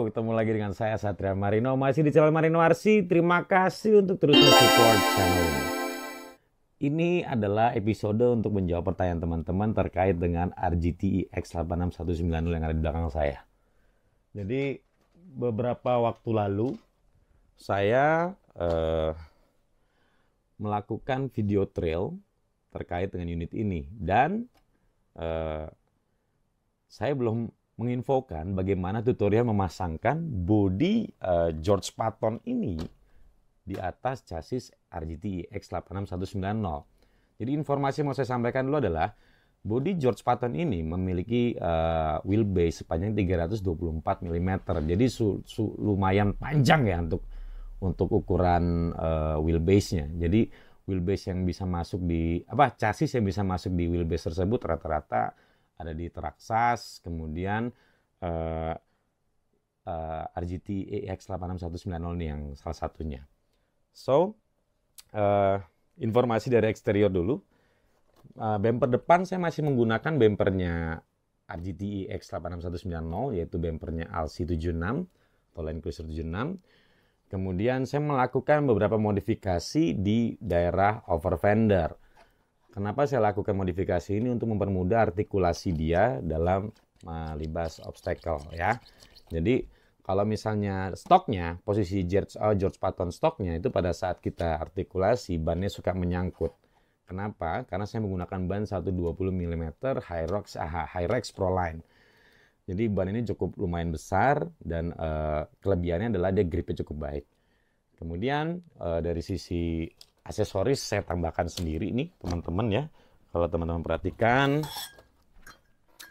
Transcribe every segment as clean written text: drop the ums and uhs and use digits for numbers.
Halo, ketemu lagi dengan saya Satria Marino, masih di channel Marino RC. Terima kasih untuk terus support channel ini. Ini adalah episode untuk menjawab pertanyaan teman-teman terkait dengan RGT X86190 yang ada di belakang saya. Jadi, beberapa waktu lalu, saya melakukan video trail terkait dengan unit ini. Dan saya belum menginfokan bagaimana tutorial memasangkan bodi George Patton ini di atas chassis RGT X86190. Jadi informasi yang mau saya sampaikan dulu adalah bodi George Patton ini memiliki wheelbase sepanjang 324 mm. Jadi lumayan panjang ya untuk ukuran wheelbase-nya. Jadi wheelbase yang bisa masuk di chassis yang bisa masuk di wheelbase tersebut rata-rata ada di Traxxas, kemudian RGT X86190 ini yang salah satunya. So, informasi dari eksterior dulu. Bumper depan saya masih menggunakan bumpernya RGT X86190, yaitu bumpernya ALSI76 atau Land Cruiser 76. Kemudian saya melakukan beberapa modifikasi di daerah over fender. Kenapa saya lakukan modifikasi ini? Untuk mempermudah artikulasi dia dalam melibas obstacle ya. Jadi kalau misalnya stoknya, posisi George Patton stoknya itu pada saat kita artikulasi bannya suka menyangkut. Kenapa? Karena saya menggunakan ban 120 mm Hyrax Proline. Jadi ban ini cukup lumayan besar dan kelebihannya adalah dia gripnya cukup baik. Kemudian dari sisi aksesoris saya tambahkan sendiri nih teman-teman ya. Kalau teman-teman perhatikan,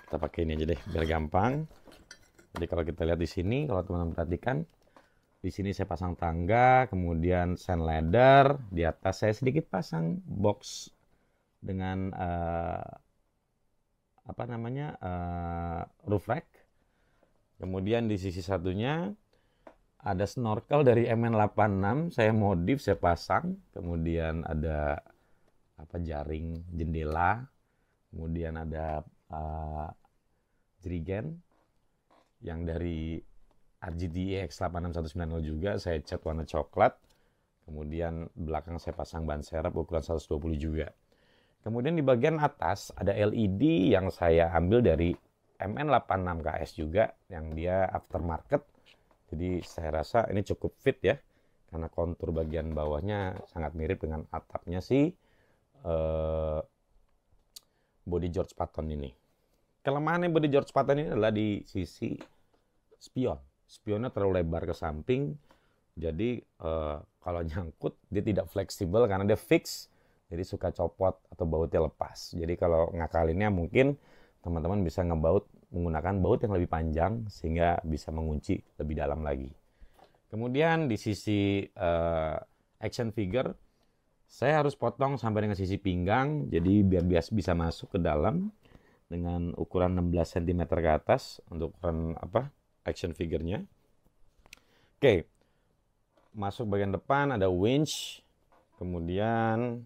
kita pakai ini aja deh biar gampang. Jadi kalau kita lihat di sini, kalau teman-teman perhatikan, di sini saya pasang tangga, kemudian sand ladder, di atas saya sedikit pasang box dengan roof rack. Kemudian di sisi satunya ada snorkel dari MN86, saya modif, saya pasang. Kemudian ada jaring jendela. Kemudian ada jerigen yang dari RGT X86190 juga, saya cat warna coklat. Kemudian belakang saya pasang ban serep ukuran 120 juga. Kemudian di bagian atas ada LED yang saya ambil dari MN86KS juga, yang dia aftermarket. Jadi saya rasa ini cukup fit ya, karena kontur bagian bawahnya sangat mirip dengan atapnya si body George Patton ini. Kelemahannya body George Patton ini adalah di sisi spion. Spionnya terlalu lebar ke samping, jadi kalau nyangkut dia tidak fleksibel karena dia fix, jadi suka copot atau bautnya lepas. Jadi kalau ngakalinnya mungkin teman-teman bisa ngebaut menggunakan baut yang lebih panjang sehingga bisa mengunci lebih dalam lagi. Kemudian di sisi action figure saya harus potong sampai dengan sisi pinggang, jadi biar bisa masuk ke dalam dengan ukuran 16 cm ke atas untuk ukuran action figure-nya. Oke. Masuk bagian depan ada winch. Kemudian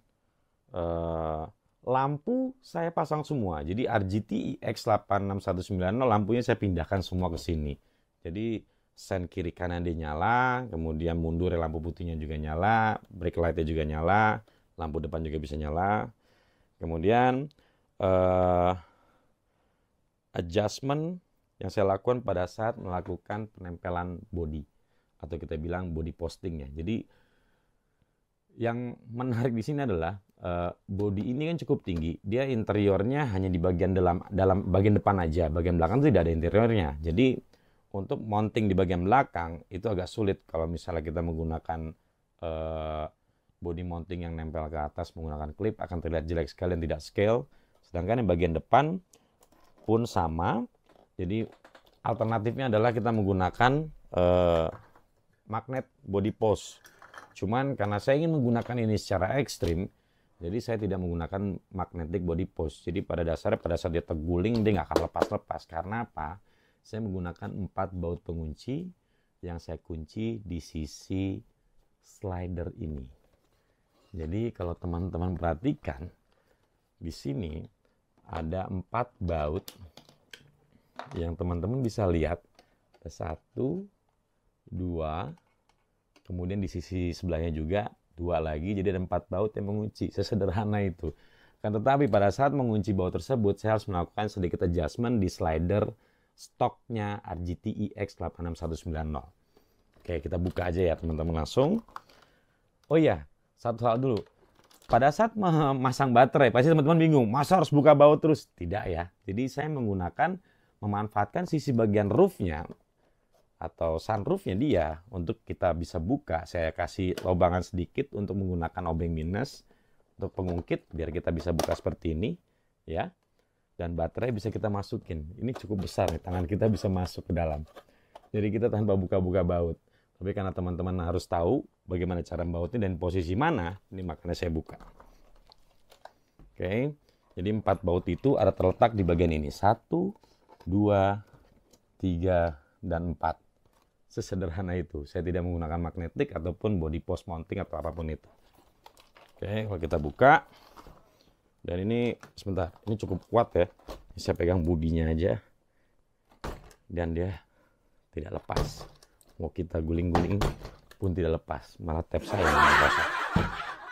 lampu saya pasang semua. Jadi RGT X86190 lampunya saya pindahkan semua ke sini. Jadi sen kiri kanan dia nyala, kemudian mundur lampu putihnya juga nyala, brake light-nya juga nyala, lampu depan juga bisa nyala. Kemudian adjustment yang saya lakukan pada saat melakukan penempelan body atau kita bilang body postingnya. Jadi yang menarik di sini adalah body ini kan cukup tinggi. Dia interiornya hanya di bagian dalam bagian depan aja. Bagian belakang tidak ada interiornya. Jadi untuk mounting di bagian belakang itu agak sulit kalau misalnya kita menggunakan body mounting yang nempel ke atas menggunakan klip, akan terlihat jelek sekali dan tidak scale. Sedangkan yang bagian depan pun sama. Jadi alternatifnya adalah kita menggunakan magnet body post. Cuman karena saya ingin menggunakan ini secara ekstrim, jadi saya tidak menggunakan magnetic body post. Jadi pada dasarnya pada saat dia terguling dia nggak akan lepas-lepas. Karena apa? Saya menggunakan 4 baut pengunci yang saya kunci di sisi slider ini. Jadi kalau teman-teman perhatikan di sini ada 4 baut yang teman-teman bisa lihat. Ada 1, 2, kemudian di sisi sebelahnya juga 2 lagi, jadi ada 4 baut yang mengunci. Sesederhana itu. Kan tetapi pada saat mengunci baut tersebut, saya harus melakukan sedikit adjustment di slider stoknya RGT EX 86190. Oke, kita buka aja ya teman-teman langsung. Oh iya, satu hal dulu. Pada saat memasang baterai, pasti teman-teman bingung, masa harus buka baut terus? Tidak ya. Jadi saya memanfaatkan sisi bagian roofnya atau sunroofnya dia untuk kita bisa buka. Saya kasih lobangan sedikit untuk menggunakan obeng minus untuk pengungkit biar kita bisa buka seperti ini ya. Dan baterai bisa kita masukin. Ini cukup besar nih, tangan kita bisa masuk ke dalam. Jadi kita tanpa buka-buka baut. Tapi karena teman-teman harus tahu bagaimana cara membautnya dan posisi mana, ini makanya saya buka. Oke, jadi 4 baut itu ada terletak di bagian ini. 1, 2, 3, dan 4. Sesederhana itu. Saya tidak menggunakan magnetik ataupun body post mounting atau apapun itu. Oke, kalau kita buka. Dan ini, sebentar, ini cukup kuat ya. Ini saya pegang budinya aja. Dan dia tidak lepas. Mau kita guling-guling pun tidak lepas. Malah tab saya yang lepas.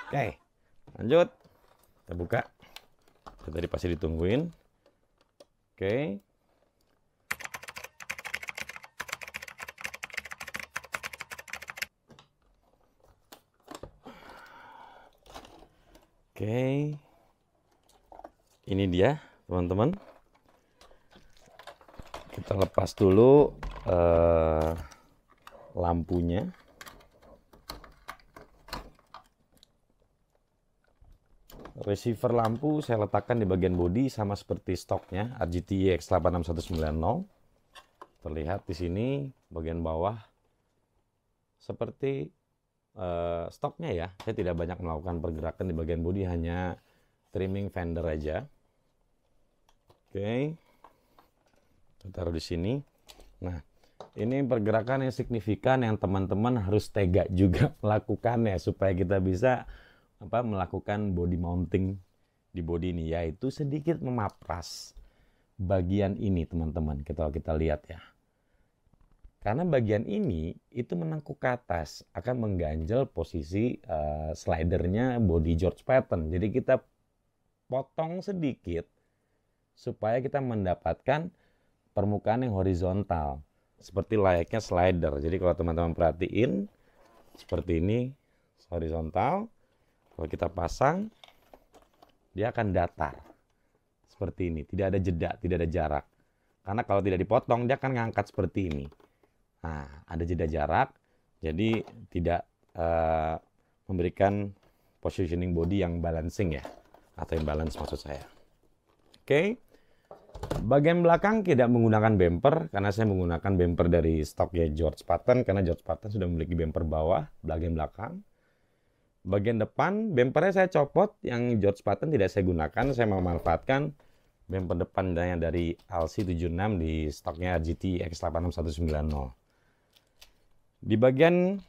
Oke, lanjut. Kita buka. Tadi pasti ditungguin. Oke. Oke. Ini dia, teman-teman. Kita lepas dulu lampunya. Receiver lampu saya letakkan di bagian bodi sama seperti stoknya RGT EX 86190. Terlihat di sini bagian bawah seperti stoknya ya. Saya tidak banyak melakukan pergerakan di bagian bodi, hanya trimming fender aja. Oke. Kita taruh di sini. Nah, ini pergerakan yang signifikan yang teman-teman harus tega juga melakukannya supaya kita bisa melakukan body mounting di body ini, yaitu sedikit memapras bagian ini teman-teman. Kita lihat ya. Karena bagian ini itu menengkuk ke atas, akan mengganjal posisi slidernya body George Patton. Jadi kita potong sedikit supaya kita mendapatkan permukaan yang horizontal seperti layaknya slider. Jadi kalau teman-teman perhatiin seperti ini horizontal. Kalau kita pasang, dia akan datar. Seperti ini. Tidak ada jeda, tidak ada jarak. Karena kalau tidak dipotong, dia akan ngangkat seperti ini. Nah, ada jeda jarak. Jadi tidak memberikan positioning body yang balancing ya. Atau yang balance maksud saya. Oke. Bagian belakang tidak menggunakan bumper. Karena saya menggunakan bumper dari stoknya George Patton. Karena George Patton sudah memiliki bumper bawah, bagian belakang. Bagian depan, bumpernya saya copot, yang George Patton tidak saya gunakan. Saya memanfaatkan bumper depannya dari LC76 di stoknya RGT EX 86190. Di bagian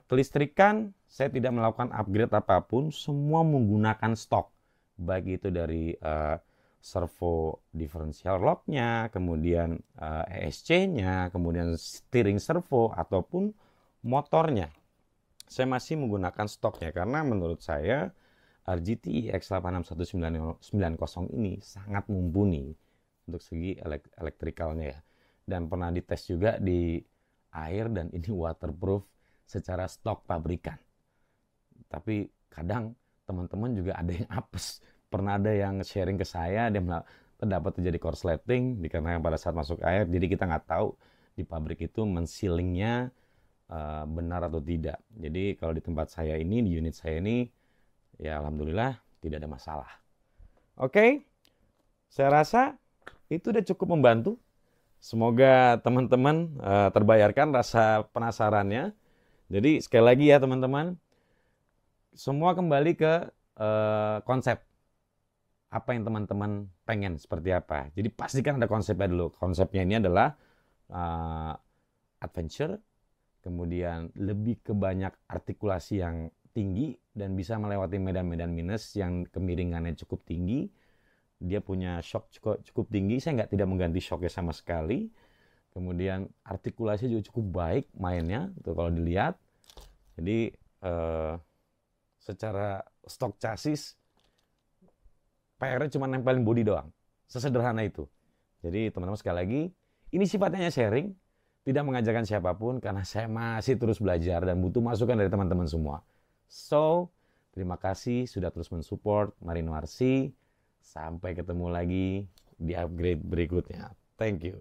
kelistrikan, saya tidak melakukan upgrade apapun. Semua menggunakan stok. Baik itu dari servo differential lock-nya, kemudian ESC-nya, kemudian steering servo, ataupun motornya. Saya masih menggunakan stoknya karena menurut saya RGT EX 86190 ini sangat mumpuni untuk segi elektrikalnya ya. Dan pernah dites juga di air dan ini waterproof secara stok pabrikan. Tapi kadang teman-teman juga ada yang apes. Pernah ada yang sharing ke saya, dia terdapat terjadi korsleting dikarenakan pada saat masuk air. Jadi kita nggak tahu di pabrik itu mensealingnya benar atau tidak. Jadi kalau di tempat saya ini, di unit saya ini, ya alhamdulillah tidak ada masalah. Oke, saya rasa itu udah cukup membantu. Semoga teman-teman terbayarkan rasa penasarannya. Jadi sekali lagi ya teman-teman, semua kembali ke konsep. Apa yang teman-teman pengen seperti apa. Jadi pastikan ada konsepnya dulu. Konsepnya ini adalah adventure, kemudian lebih ke banyak artikulasi yang tinggi dan bisa melewati medan-medan minus yang kemiringannya cukup tinggi. Dia punya shock cukup tinggi. Saya tidak mengganti shocknya sama sekali. Kemudian artikulasi juga cukup baik mainnya, tuh kalau dilihat. Jadi secara stok chassis, PR-nya cuma nempelin bodi doang. Sesederhana itu. Jadi teman-teman sekali lagi, ini sifatnya sharing, tidak mengajarkan siapapun karena saya masih terus belajar dan butuh masukan dari teman-teman semua. So, terima kasih sudah terus mensupport Marino RC. Sampai ketemu lagi di upgrade berikutnya. Thank you.